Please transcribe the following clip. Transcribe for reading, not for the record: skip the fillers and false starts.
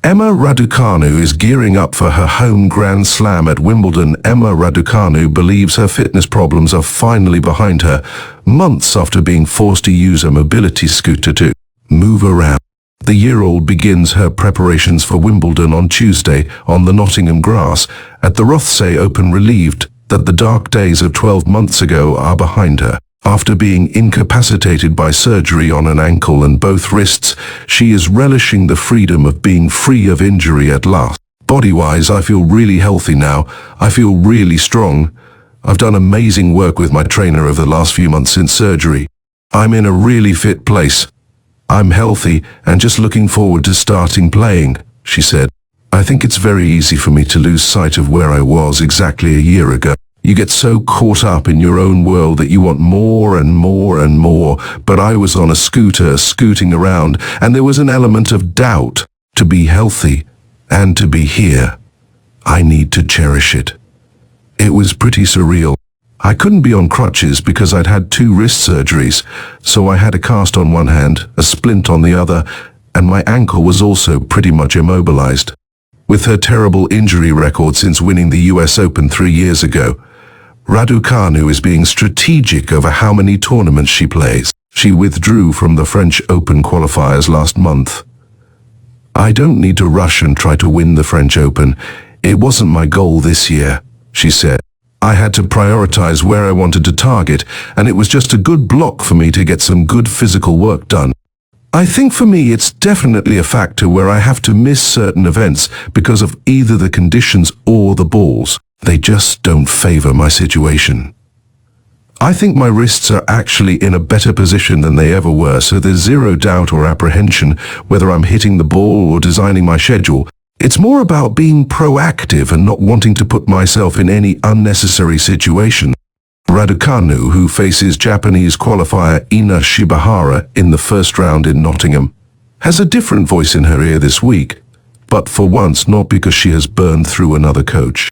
Emma Raducanu is gearing up for her home Grand Slam at Wimbledon. Emma Raducanu believes her fitness problems are finally behind her, months after being forced to use a mobility scooter to move around. The year-old begins her preparations for Wimbledon on Tuesday on the Nottingham grass at the Rothesay Open, relieved that the dark days of 12 months ago are behind her. After being incapacitated by surgery on an ankle and both wrists, she is relishing the freedom of being free of injury at last. Body-wise, I feel really healthy now. I feel really strong. I've done amazing work with my trainer over the last few months since surgery. I'm in a really fit place. I'm healthy and just looking forward to starting playing, she said. I think it's very easy for me to lose sight of where I was exactly a year ago. You get so caught up in your own world that you want more and more and more, but I was on a scooter scooting around and there was an element of doubt. To be healthy and to be here, I need to cherish it. It was pretty surreal. I couldn't be on crutches because I'd had 2 wrist surgeries, so I had a cast on one hand, a splint on the other, and my ankle was also pretty much immobilized. With her terrible injury record since winning the US Open 3 years ago, Raducanu is being strategic over how many tournaments she plays. She withdrew from the French Open qualifiers last month. I don't need to rush and try to win the French Open. It wasn't my goal this year, she said. I had to prioritize where I wanted to target, and it was just a good block for me to get some good physical work done. I think for me it's definitely a factor where I have to miss certain events because of either the conditions or the balls. They just don't favor my situation. I think my wrists are actually in a better position than they ever were, so there's zero doubt or apprehension whether I'm hitting the ball or designing my schedule. It's more about being proactive and not wanting to put myself in any unnecessary situation. Raducanu, who faces Japanese qualifier Ina Shibahara in the first round in Nottingham, has a different voice in her ear this week, but for once not because she has burned through another coach.